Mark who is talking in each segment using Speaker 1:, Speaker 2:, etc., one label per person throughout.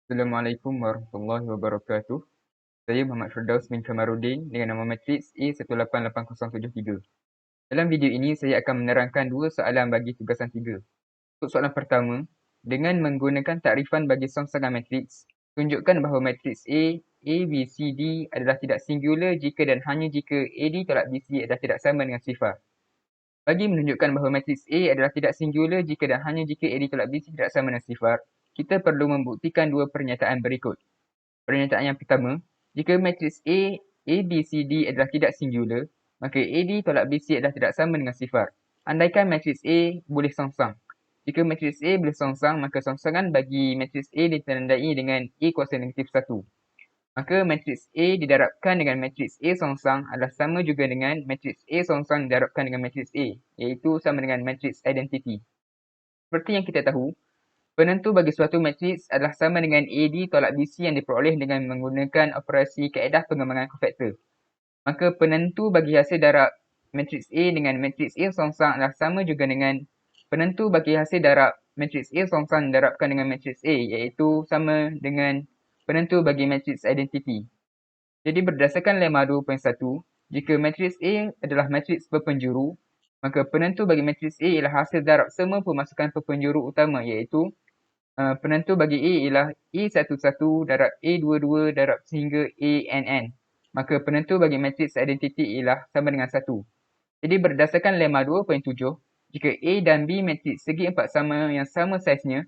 Speaker 1: Assalamualaikum warahmatullahi wabarakatuh. Saya Muhammad Firdaus bin Kamarudin dengan nama matriks A1880073. Dalam video ini, saya akan menerangkan dua soalan bagi tugasan 3. Untuk soalan pertama, dengan menggunakan takrifan bagi songsangan matriks, tunjukkan bahawa matriks A, B, C, D adalah tidak singular jika dan hanya jika AD tolak BC adalah tidak sama dengan sifar. Bagi menunjukkan bahawa matriks A adalah tidak singular jika dan hanya jika AD tolak BC tidak sama dengan sifar, kita perlu membuktikan dua pernyataan berikut. Pernyataan yang pertama, jika matriks A, B, C, D adalah tidak singular, maka AD tolak BC adalah tidak sama dengan sifar. Andaikan matriks A boleh songsang. Jika matriks A boleh songsang, maka songsangan bagi matriks A ditandai dengan A kuasa negatif 1. Maka matriks A didarabkan dengan matriks A songsang adalah sama juga dengan matriks A songsang didarabkan dengan matriks A, iaitu sama dengan matriks identity. Seperti yang kita tahu, penentu bagi suatu matriks adalah sama dengan AD tolak BC yang diperoleh dengan menggunakan operasi kaedah pengembangan kofaktor. Maka penentu bagi hasil darab matriks A dengan matriks A songsang adalah sama juga dengan penentu bagi hasil darab matriks A songsang didarabkan dengan matriks A, iaitu sama dengan penentu bagi matriks identity. Jadi berdasarkan lemma 2.1, jika matriks A adalah matriks berpenjuru, maka penentu bagi matriks A ialah hasil darab semua pemasukan berpenjuru utama, iaitu penentu bagi A ialah A11 darab A22 darab sehingga ANN. Maka penentu bagi matriks identity ialah sama dengan 1. Jadi berdasarkan lemma 2.7, jika A dan B matriks segi empat sama yang sama saiznya,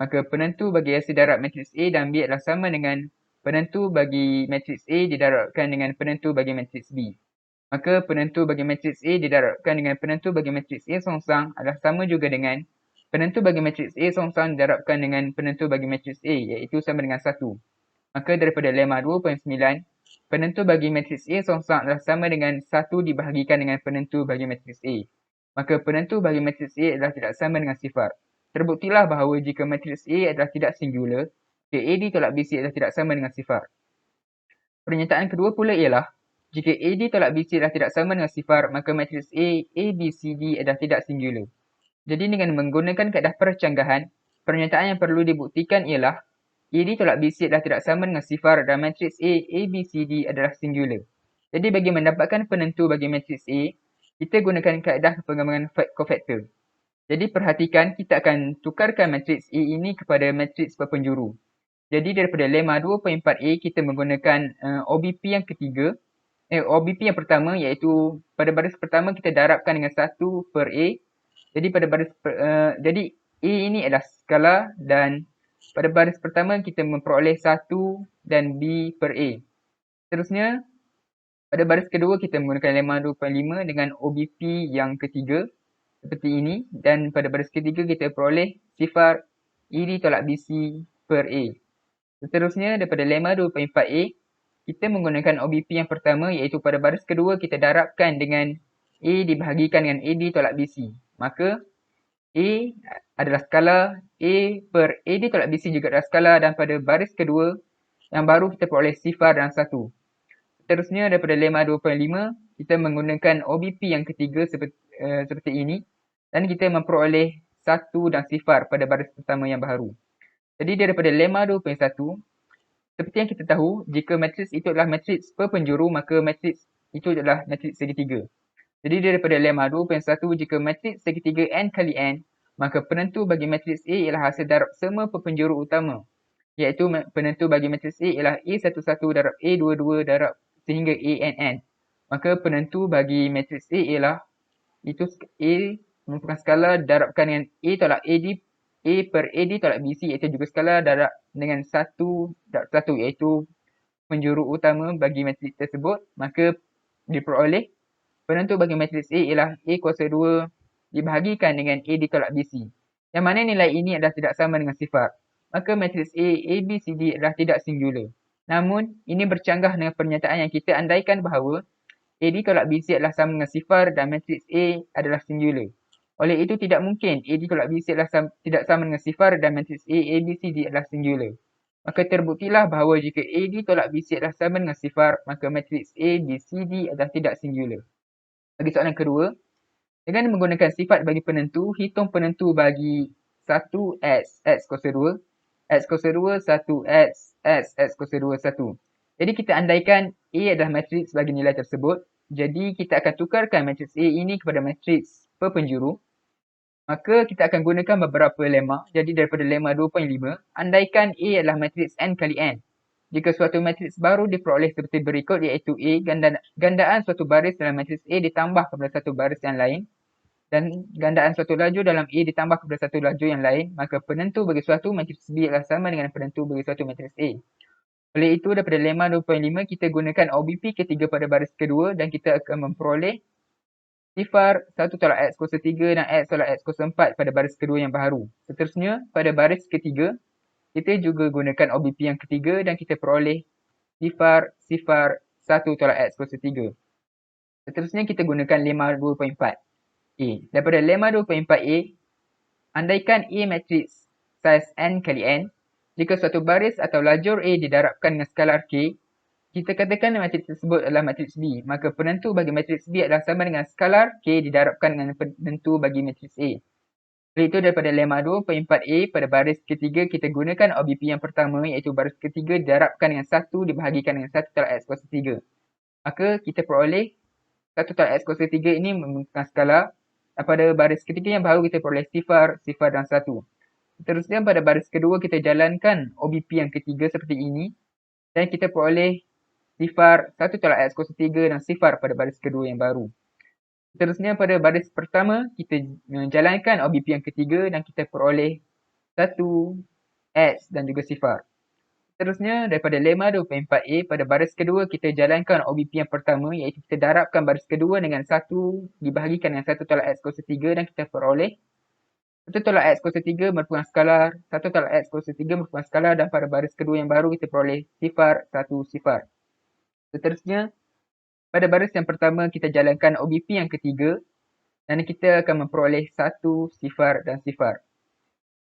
Speaker 1: maka penentu bagi hasil darab matriks A dan B adalah sama dengan penentu bagi matriks A didarabkan dengan penentu bagi matriks B. Maka penentu bagi matriks A didarabkan dengan penentu bagi matriks A songsang adalah sama juga dengan penentu bagi matriks A songsang didarabkan dengan penentu bagi matriks A, iaitu sama dengan 1. Maka daripada lemma 2.9, penentu bagi matriks A songsang adalah sama dengan 1 dibahagikan dengan penentu bagi matriks A. Maka penentu bagi matriks A adalah tidak sama dengan sifar. Terbuktilah bahawa jika matriks A adalah tidak singular, maka AD tolak BC adalah tidak sama dengan sifar. Pernyataan kedua pula ialah, jika AD tolak BC adalah tidak sama dengan sifar, maka matriks A, B, C, D adalah tidak singular. Jadi dengan menggunakan kaedah percanggahan, pernyataan yang perlu dibuktikan ialah AD tolak BC adalah tidak sama dengan sifar dan matriks A, B, C, D adalah singular. Jadi bagi mendapatkan penentu bagi matriks A, kita gunakan kaedah pengembangan kofaktor. Jadi perhatikan, kita akan tukarkan matriks A ini kepada matriks berpenjuru. Jadi daripada lemma 2.4A, kita menggunakan OBP yang ketiga. OBP yang pertama iaitu pada baris pertama kita darabkan dengan 1 per A. Jadi pada baris jadi A ini adalah skala dan pada baris pertama kita memperoleh 1 dan B per A. Seterusnya, pada baris kedua kita menggunakan lemma 2.5 dengan OBP yang ketiga seperti ini, dan pada baris ketiga kita peroleh sifar ED tolak BC per A. Seterusnya daripada lemma 2.4A, kita menggunakan OBP yang pertama iaitu pada baris kedua kita darabkan dengan A dibahagikan dengan AD tolak BC. Maka A adalah skala, A per AD tolak BC juga adalah skala, dan pada baris kedua yang baru kita peroleh sifar dan 1. Seterusnya daripada lemma 2.5, kita menggunakan OBP yang ketiga seperti ini, dan kita memperoleh 1 dan sifar pada baris pertama yang baru. Jadi daripada lemma 2.1, seperti yang kita tahu, jika matriks itu adalah matriks berpenjuru, maka matriks itu adalah matriks segitiga. Jadi daripada lemma 2.1, jika matriks segitiga n kali n, maka penentu bagi matriks A ialah hasil darab semua perpenjuru utama, iaitu penentu bagi matriks A ialah A11 darab A22 darab sehingga ANN. Maka penentu bagi matriks A ialah itu A merupakan skala darabkan dengan A tolak AD, A per AD tolak BC, iaitu juga skala darab dengan 1 darab 1, iaitu penjuru utama bagi matriks tersebut. Maka diperoleh penentu bagi matriks A ialah A kuasa 2 dibahagikan dengan AD tolak BC, yang mana nilai ini adalah tidak sama dengan sifar. Maka matriks A, B, C, D adalah tidak singular. Namun, ini bercanggah dengan pernyataan yang kita andaikan bahawa AD tolak BC adalah sama dengan sifar dan matriks A adalah singular. Oleh itu, tidak mungkin AD tolak BC adalah tidak sama dengan sifar dan matriks A, B, C, D adalah singular. Maka terbuktilah bahawa jika AD tolak BC adalah sama dengan sifar, maka matriks A, B, C, D adalah tidak singular. Bagi soalan kedua, dengan menggunakan sifat bagi penentu, hitung penentu bagi 1x, x kuasa 2, X kuasa 2, 1, X kuasa 2, 1. Jadi kita andaikan A adalah matriks bagi nilai tersebut. Jadi kita akan tukarkan matriks A ini kepada matriks perpenjuru. Maka kita akan gunakan beberapa lemma. Jadi daripada lemma 2.5, andaikan A adalah matriks N kali N. Jika suatu matriks baru diperoleh seperti berikut, iaitu A, gandaan suatu baris dalam matriks A ditambah kepada satu baris yang lain, dan gandaan suatu laju dalam A ditambah kepada satu laju yang lain, maka penentu bagi suatu matriks B adalah sama dengan penentu bagi suatu matriks A. Oleh itu, daripada lemma 2.5, kita gunakan OBP ketiga pada baris kedua dan kita akan memperoleh sifar 1 tolak X kuasa 3 dan X tolak X kuasa 4 pada baris kedua yang baharu. Seterusnya, pada baris ketiga, kita juga gunakan OBP yang ketiga dan kita peroleh sifar 1 tolak X kuasa 3. Seterusnya, kita gunakan lemma 2.4. A. Daripada lemma 2.4A, andaikan A matriks saiz N kali N, jika suatu baris atau lajur A didarabkan dengan skalar K, kita katakan matriks tersebut adalah matriks B, maka penentu bagi matriks B adalah sama dengan skalar K didarabkan dengan penentu bagi matriks A. Oleh itu, daripada lemma 2.4A pada baris ketiga, kita gunakan OBP yang pertama, iaitu baris ketiga didarabkan dengan 1 dibahagikan dengan 1 tolak X kuasa 3. Maka kita peroleh 1 tolak X kuasa 3 ini menggunakan skala. Pada baris ketiga yang baru kita peroleh sifar dan 1. Seterusnya pada baris kedua kita jalankan OBP yang ketiga seperti ini dan kita peroleh sifar 1 tolak X kuasa 3 dan sifar pada baris kedua yang baru. Seterusnya pada baris pertama kita menjalankan OBP yang ketiga dan kita peroleh 1 X dan juga sifar. Seterusnya, daripada lemma 2.4A, pada baris kedua kita jalankan OBP yang pertama, iaitu kita darabkan baris kedua dengan 1 dibahagikan dengan 1 tolak X kuasa 3 dan kita peroleh 1 tolak X kuasa 3 merupakan skalar, 1 tolak X kuasa 3 merupakan skalar, dan pada baris kedua yang baru kita peroleh sifar 1 sifar. Seterusnya, pada baris yang pertama kita jalankan OBP yang ketiga dan kita akan memperoleh 1 sifar dan sifar.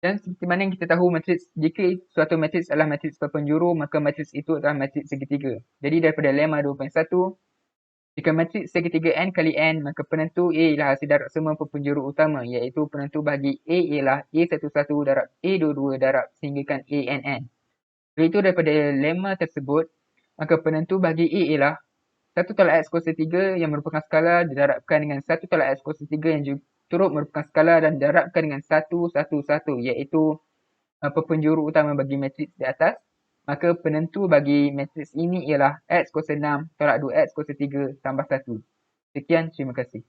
Speaker 1: Dan seperti mana yang kita tahu, matriks, jika suatu matriks adalah matriks perpenjuru, maka matriks itu adalah matriks segitiga. Jadi daripada lemma 2.1, jika matriks segitiga N kali N, maka penentu A ialah hasil darab semua perpenjuru utama, iaitu penentu bagi A ialah A11 darab A22 darab sehinggakan ANN. Oleh itu, daripada lemma tersebut, maka penentu bagi A ialah 1 tolak X kuasa 3 yang merupakan skala didarabkan dengan 1 tolak X kuasa 3 yang juga turut merupakan skala dan didarabkan dengan 1, 1, 1, iaitu perpenjuru utama bagi matriks di atas. Maka penentu bagi matriks ini ialah X kuasa 6 tolak 2 X kuasa 3 tambah 1. Sekian, terima kasih.